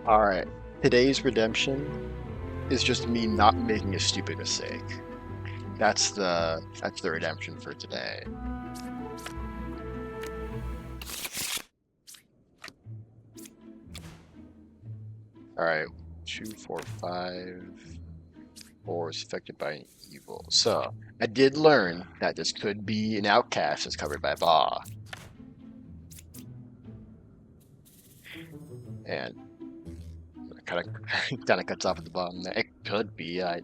Alright, today's redemption is just me not making a stupid mistake. That's the redemption for today. Alright, 2, 4, 5. 4 is affected by an evil. So, I did learn that this could be an outcast that's covered by Ba. And it kinda cuts off at the bottom there. It could be, I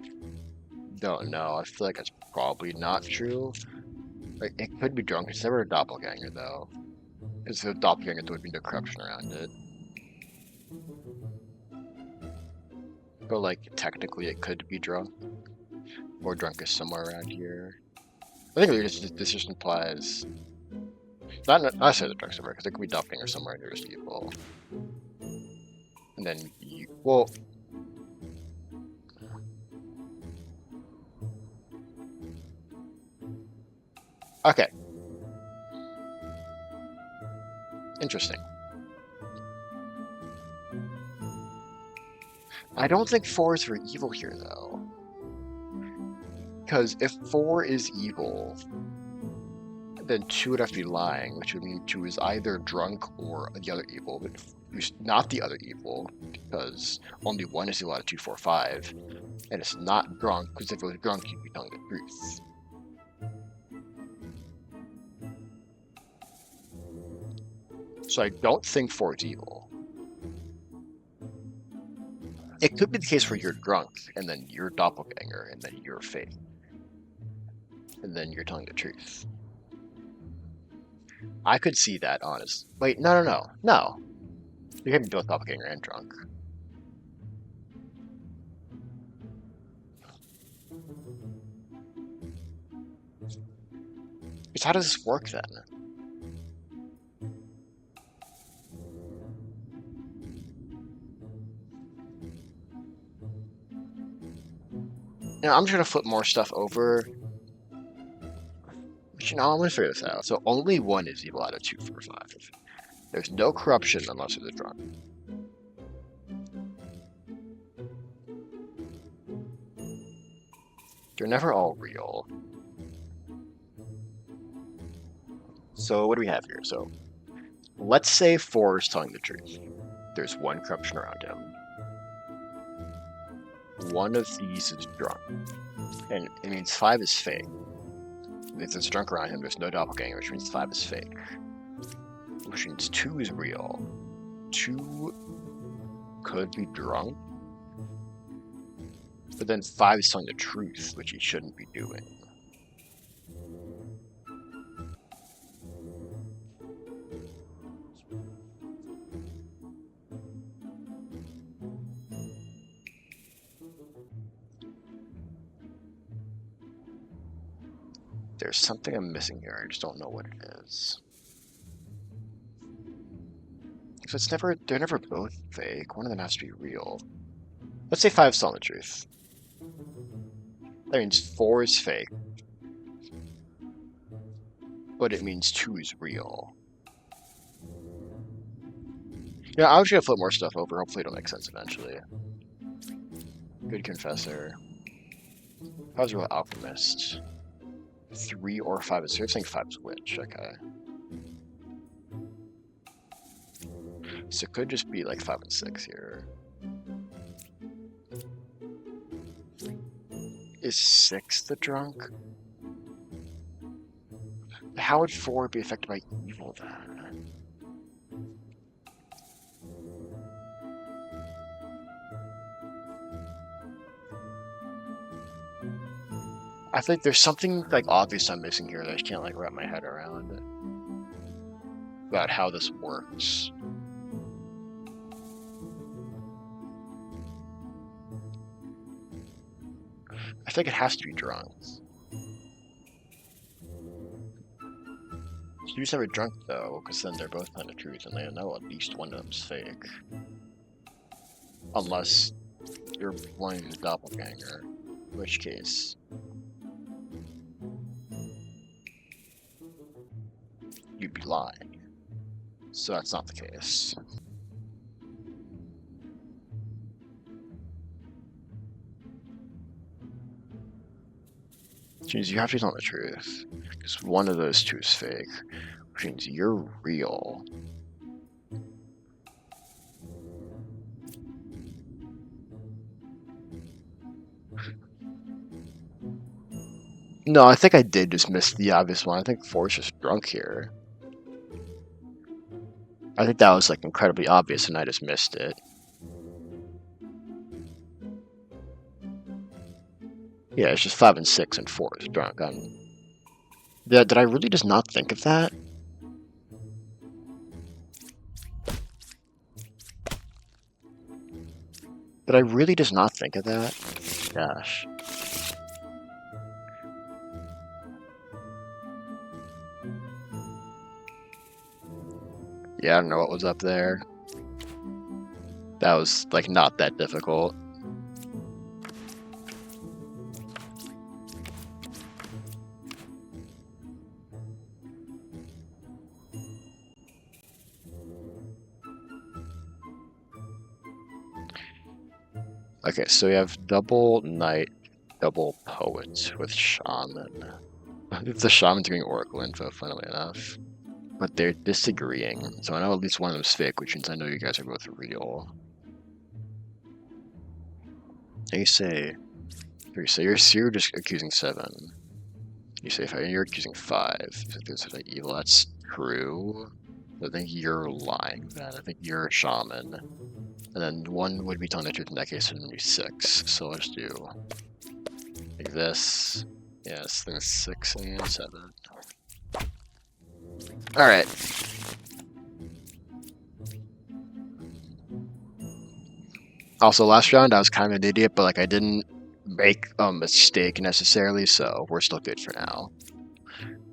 don't know. I feel like it's probably not true. Like, it could be drunk. It's never a doppelganger though. It's a doppelganger, there would be no corruption around it. But like technically it could be drunk. Or drunk is somewhere around here. I think this just implies not say the drunk somewhere, because it could be doppelganger somewhere near just evil. And then you well okay. Interesting. I don't think 4 is for evil here though. Because if 4 is evil, then 2 would have to be lying, which would mean 2 is either drunk or the other evil, but it's not the other evil, because only 1 is evil out of 2, 4, 5, and it's not drunk, because if it was drunk, you'd be telling the truth. So I don't think 4 is evil. It could be the case where you're drunk, and then you're doppelganger, and then you're fake. And then you're telling the truth. I could see that, honest. Wait, no. You can be both doppelganger and drunk. Because how does this work then? I'm just gonna flip more stuff over. I'm gonna figure this out. So only 1 is evil out of 2, 4, 5. There's no corruption unless there's a drunk. They're never all real. So what do we have here? So let's say 4 is telling the truth. There's 1 corruption around him. 1 of these is drunk. And it means 5 is fake. If there's drunk around him, there's no doppelganger, which means 5 is fake. Which means 2 is real. 2 could be drunk. But then 5 is telling the truth, which he shouldn't be doing. There's something I'm missing here, I just don't know what it is. So they're never both fake. One of them has to be real. Let's say 5 is telling the truth. That means 4 is fake. But it means 2 is real. Yeah, I was gonna flip more stuff over. Hopefully it'll make sense eventually. Good Confessor. How's Real Alchemist? 3 or 5 is here. I'm saying 5 is Witch. Okay. So it could just be like 5 and 6 here. Is 6 the drunk? How would 4 be affected by evil then? I think there's something like obvious I'm missing here that I just can't like wrap my head around about how this works. I think it has to be drunk. Stu's never drunk though, because then they're both telling the truth and they know at least one of them's fake. Unless you're one is a doppelganger, in which case you'd be lying. So that's not the case. Which means you have to be telling the truth. Because one of those two is fake. Which means you're real. No, I think I did just miss the obvious one. I think Forrest just drunk here. I think that was like incredibly obvious and I just missed it. Yeah, it's just 5 and 6 and 4 is drunk. Yeah, did I really just not think of that? Did I really just not think of that? Gosh. Yeah, I don't know what was up there. That was, like, not that difficult. Okay, so we have double knight, double poet with shaman. It's the shaman's doing oracle info, funnily enough. But they're disagreeing, so I know at least one of them's fake, which means I know you guys are both real. And you say you're just accusing 7. You say 5, you're accusing 5. So this is like evil. That's true. I think you're lying then. I think you're a shaman. And then 1 would be telling the truth in that case, and then 6. So let's do like this. Yes, then 6 and 7. Alright. Also, last round I was kind of an idiot, but like I didn't make a mistake necessarily, so we're still good for now.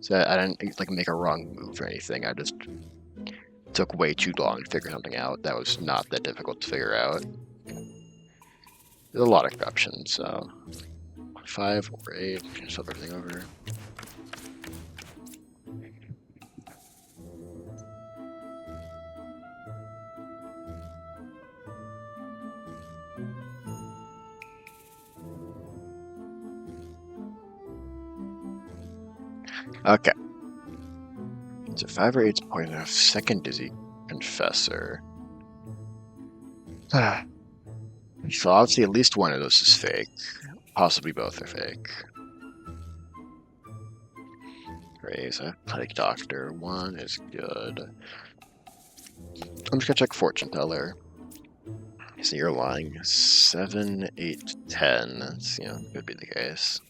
So I didn't like make a wrong move or anything. I just took way too long to figure something out. That was not that difficult to figure out. There's a lot of corruption, so 5 or 8. Just flip everything over. Okay. So 5 or 8's point enough. Second is the confessor. So obviously at least one of those is fake. Possibly both are fake. Raise a plague doctor. 1 is good. I'm just gonna check fortune teller. So you're lying. 7, 8, 10. That's, could be the case.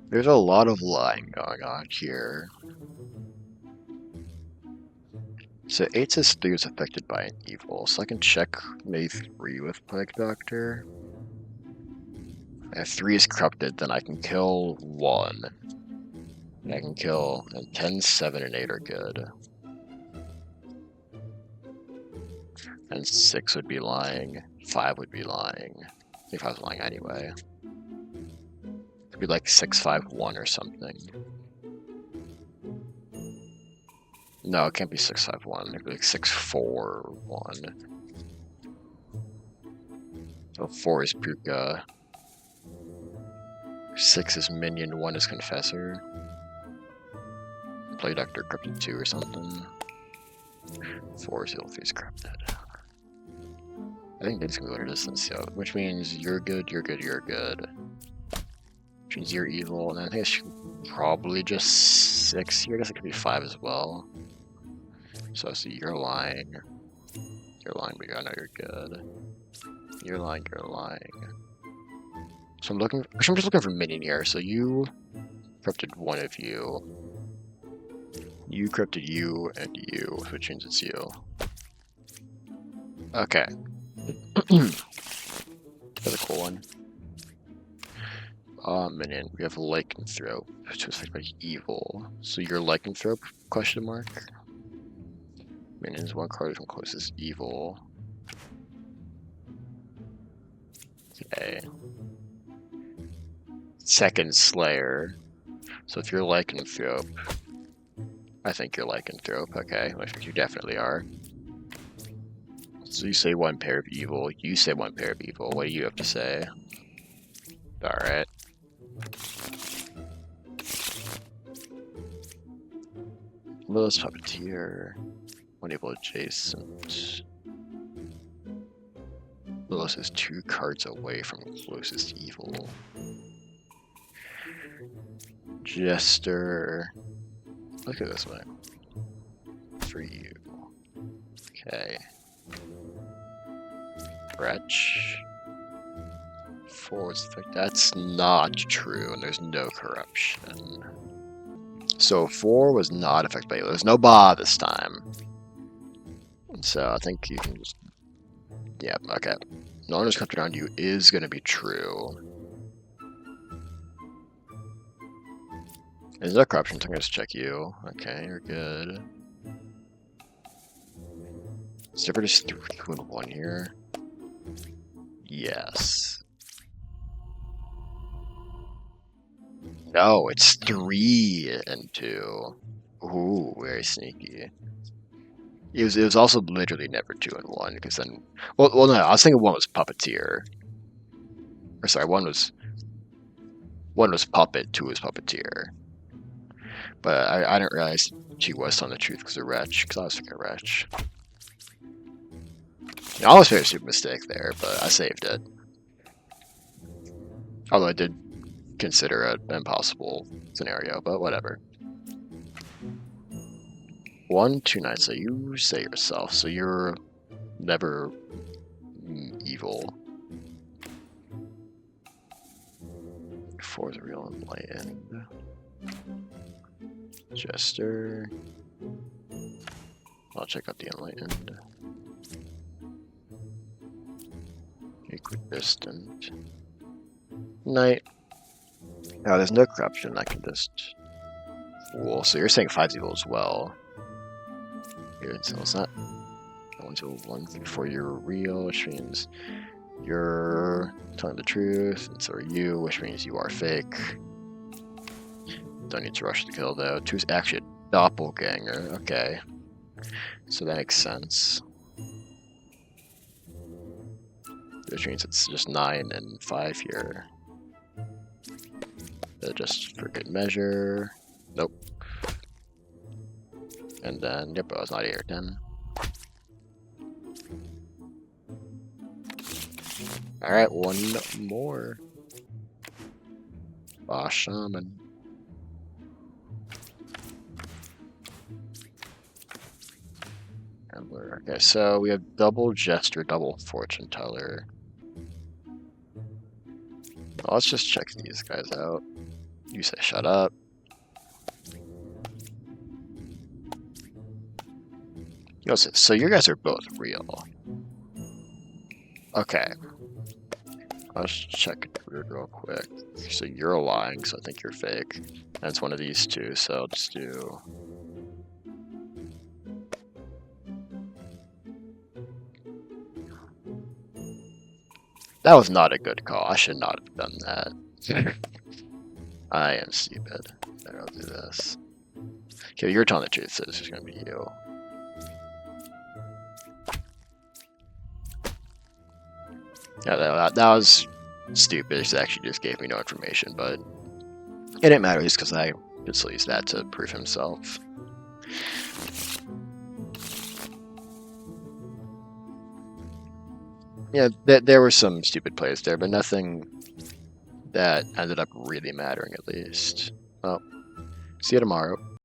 There's a lot of lying going on here. So 8 says 3 is affected by an evil, so I can check maybe 3 with Plague Doctor. If 3 is corrupted, then I can kill 1. And I can kill, and 10, 7, and 8 are good. And 6 would be lying, 5 would be lying. If I was lying anyway. It'd be like 6, 5, 1 or something. No, it can't be 6, 5, 1. It'd be like 6, 4, 1. So 4 is Puka. 6 is Minion, 1 is Confessor. Play Doctor Corrupted 2 or something. 4 is Ilfie's Corrupted. I think that's gonna be what it is since, which means you're good, you're good, you're good. Which means you're evil, and I think it's probably just 6 here. I guess it could be 5 as well. So you're lying. You're lying, but I know you're good. You're lying, you're lying. So I'm just looking for minion here. So you corrupted 1 of you. You corrupted you and you, which means it's you. Okay. That's a cool one. Minion, we have Lycanthrope, which is affected by evil. So you're Lycanthrope, question mark? Minions, 1 card from closest evil. Okay. Second Slayer. So if you're Lycanthrope, I think you're lycanthrope. Okay, I think you definitely are. So you say one pair of evil. You say one pair of evil. What do you have to say? Alright. Lilith's Puppeteer. Unable adjacent. Lilith is 2 cards away from closest evil. Jester. Look at this way. For you. Okay. Wretch. Forwards. That's not true, and there's no corruption. So 4 was not affected by you. There's no Ba this time. So I think you can just... Yeah, okay. No one who's kept around you is going to be true. Is there corruption? So I'm going to just check you. Okay, you're good. Is there just 3 and 1 here? Yes. No, it's 3 and 2. Ooh, very sneaky. It was also literally never 2 and 1 because then, well, no, I was thinking 1 was Puppeteer. Or sorry, 1 was Puppet, 2 was Puppeteer. But I didn't realize she was telling the truth because of Wretch, because I was thinking Wretch. I almost made a stupid mistake there, but I saved it. Although I did consider it an impossible scenario, but whatever. 1, 2 9, so you say yourself, so you're never evil. 4 is a real enlightened. Jester. I'll check out the enlightened. Equidistant. Knight. Oh, there's no corruption. I can just... Cool. So you're saying 5's evil as well. Here, so it's not 1 to 1 before you're real, which means you're telling the truth, and so are you, which means you are fake. Don't need to rush the kill though. 2 is actually a doppelganger. Okay. So that makes sense. Which means it's just 9 and 5 here. Just for good measure. Nope. And then, yep, I was not 8 or 10. Alright, 1 more. Shaman. Okay, so we have double Jester, double Fortune Teller. Well, let's just check these guys out. You say shut up. So you guys are both real. Okay. Let's check it real quick. So you're lying, so I think you're fake. And it's one of these two, so I'll just do... That was not a good call. I should not have done that. I am stupid. I'll do this. Okay, you're telling the truth, so this is going to be you. Yeah, that was stupid. It actually just gave me no information, but it didn't matter just because I could still use that to prove himself. Yeah, there were some stupid plays there, but nothing that ended up really mattering, at least. Well, see you tomorrow.